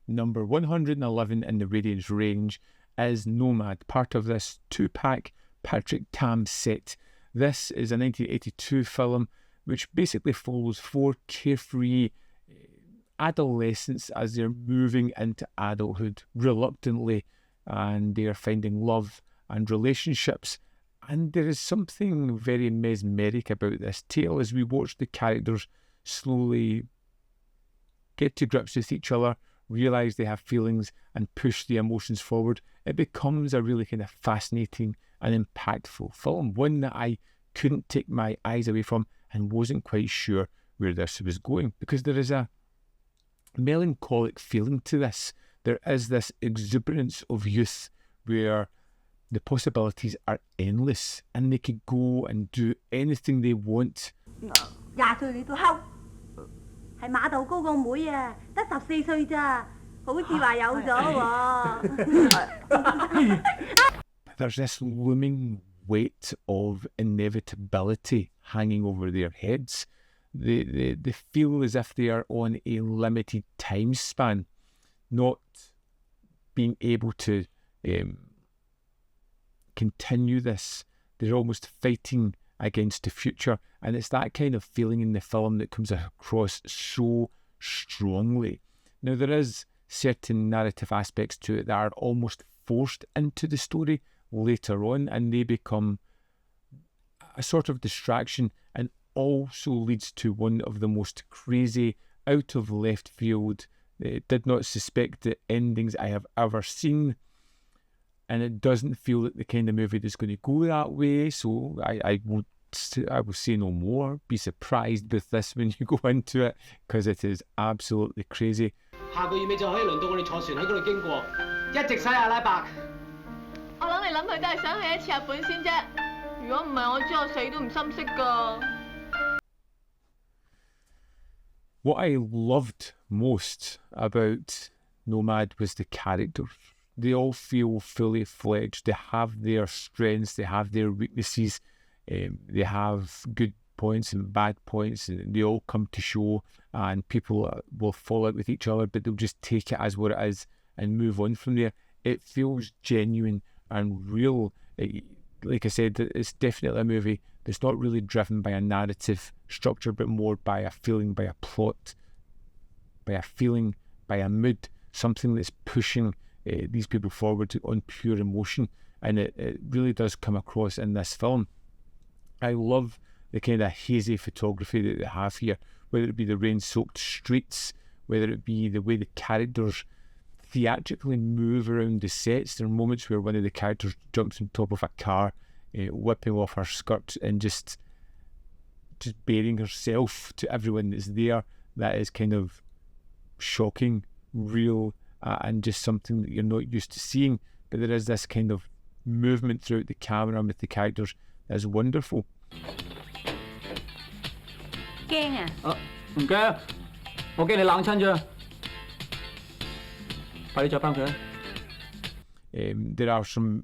Number 111 in the Radiance range is Nomad, part of this two-pack Patrick Tam set. This is a 1982 film which basically follows four carefree adolescents as they're moving into adulthood reluctantly, and they are finding love and relationships. And there is something very mesmeric about this tale as we watch the characters slowly get to grips with each other, realise they have feelings and push the emotions forward. It becomes a really kind of fascinating and impactful film, one that I couldn't take my eyes away from and wasn't quite sure where this was going, because there is a melancholic feeling to this. There is this exuberance of youth where the possibilities are endless and they could go and do anything they want. 20歲你都睺，係馬道高個妹啊，得14歲咋，好似話有咗喎。There's this looming weight of inevitability hanging over their heads. They feel as if they are on a limited time span, not being able to continue this. They're almost fighting against the future, and it's that kind of feeling in the film that comes across so strongly. Now, there is certain narrative aspects to it that are almost forced into the story later on, and they become a sort of distraction, and also leads to one of the most crazy, out of left field, did not suspect the endings I have ever seen. And it doesn't feel like the kind of movie that's going to go that way, so I will say no more. Be surprised with this when you go into it, because it is absolutely crazy. 下個月尾就可以輪到我哋坐船喺嗰度經過，一直駛阿拉伯。我諗嚟諗去都係想去一次日本先啫。如果唔係，我知我死都唔心息㗎。What I loved most about Nomad was the characters. They all feel fully fledged. They have their strengths, they have their weaknesses, they have good points and bad points, and they all come to show, and people will fall out with each other, but they'll just take it as what it is and move on from there. It feels genuine and real. Like I said, it's definitely a movie that's not really driven by a narrative structure, but more by a feeling, by a plot, by a feeling, by a mood, something that's pushing these people forward on pure emotion, and it really does come across in this film. I love the kind of hazy photography that they have here, whether it be the rain-soaked streets, whether it be the way the characters theatrically move around the sets. There are moments where one of the characters jumps on top of a car, whipping off her skirt and just baring herself to everyone that's there. That is kind of shocking, real, and just something that you're not used to seeing. But there is this kind of movement throughout the camera with the characters that is wonderful. 驚啊！唔驚，我驚你冷親啫。快啲着翻佢啦！ There are some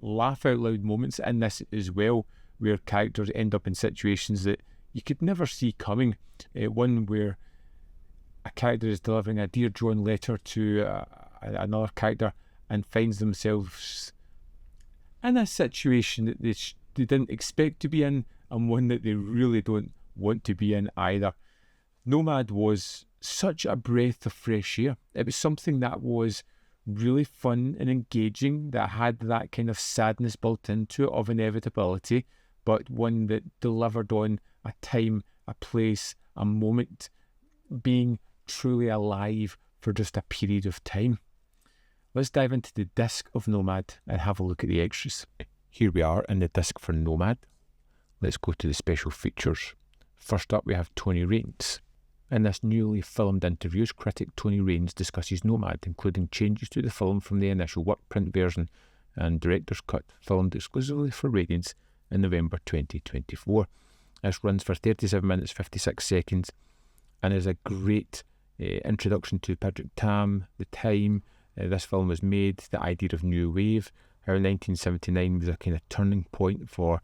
laugh out loud moments in this as well, where characters end up in situations that you could never see coming. One where a character is delivering a Dear John letter to another character and finds themselves in a situation that they didn't expect to be in, and one that they really don't want to be in either. Nomad was such a breath of fresh air. It was something that was really fun and engaging, that had that kind of sadness built into it of inevitability, but one that delivered on a time, a place, a moment, being truly alive for just a period of time. Let's dive into the disc of Nomad and have a look at the extras. Here we are in the disc for Nomad. Let's go to the special features. First up, we have Tony Raines. In this newly filmed interviews, critic Tony Raines discusses Nomad, including changes to the film from the initial work print version and director's cut, filmed exclusively for Radiance in November 2024. This runs for 37 minutes 56 seconds and is a great introduction to Patrick Tam, the time this film was made, the idea of new wave, how 1979 was a kind of turning point for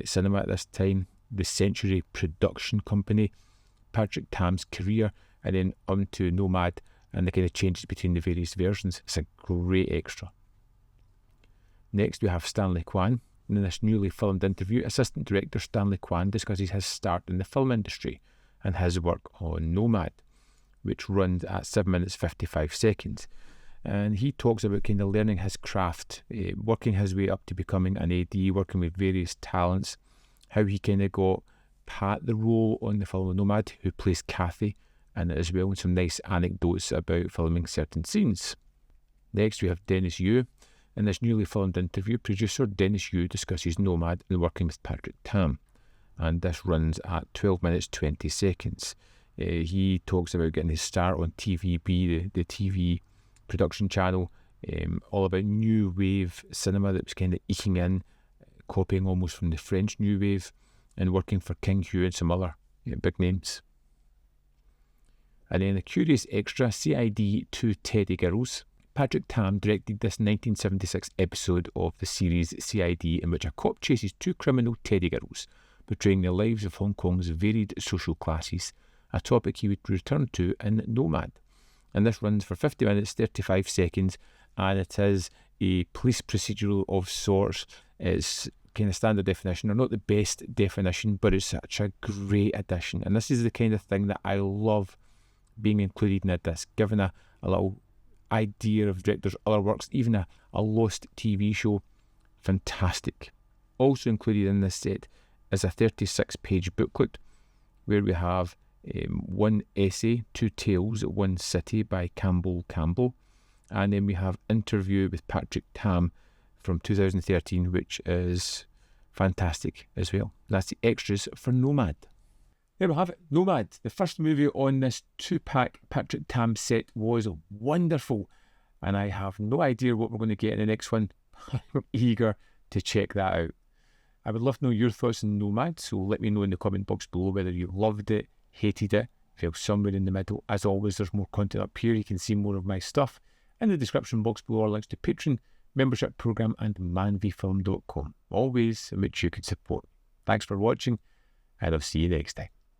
cinema at this time, the Century production company, Patrick Tam's career, and then on to Nomad and the kind of changes between the various versions. It's a great extra. Next, we have Stanley Kwan. In this newly filmed interview, assistant director Stanley Kwan discusses his start in the film industry and his work on Nomad, which runs at 7 minutes 55 seconds. And he talks about kind of learning his craft, working his way up to becoming an AD, working with various talents, how he kind of got Pat the role on the film Nomad, who plays Kathy, and as well, and some nice anecdotes about filming certain scenes. Next, we have Dennis Yu. In this newly filmed interview, producer Dennis Yu discusses Nomad and working with Patrick Tam, and this runs at 12 minutes 20 seconds. He talks about getting his start on TVB, the TV production channel, all about new wave cinema that was kind of eking in, copying almost from the French new wave, and working for King Hugh and some other big names. And then a curious extra, CID 2 Teddy Girls. Patrick Tam directed this 1976 episode of the series CID, in which a cop chases two criminal teddy girls, portraying the lives of Hong Kong's varied social classes, a topic he would return to in Nomad. And this runs for 50 minutes 35 seconds, and it is a police procedural of sorts. It's kind of standard definition, or not the best definition, but it's such a great addition. And this is the kind of thing that I love being included in a disc, giving a little idea of directors' other works, even a lost TV show. Fantastic. Also included in this set is a 36-page booklet where we have one essay, Two Tales, One City by Campbell, and then we have interview with Patrick Tam from 2013, which is fantastic as well. That's the extras for Nomad. There we have it, Nomad. The first movie on this 2-pack Patrick Tam set was wonderful, and I have no idea what we're going to get in the next one. I'm eager to check that out. I would love to know your thoughts on Nomad, so let me know in the comment box below whether you loved it, hated it, fell somewhere in the middle. As always, there's more content up here. You can see more of my stuff. In the description box below are links to Patreon, membership program, and manvfilm.com, always in which you can support. Thanks for watching, and I'll see you next time.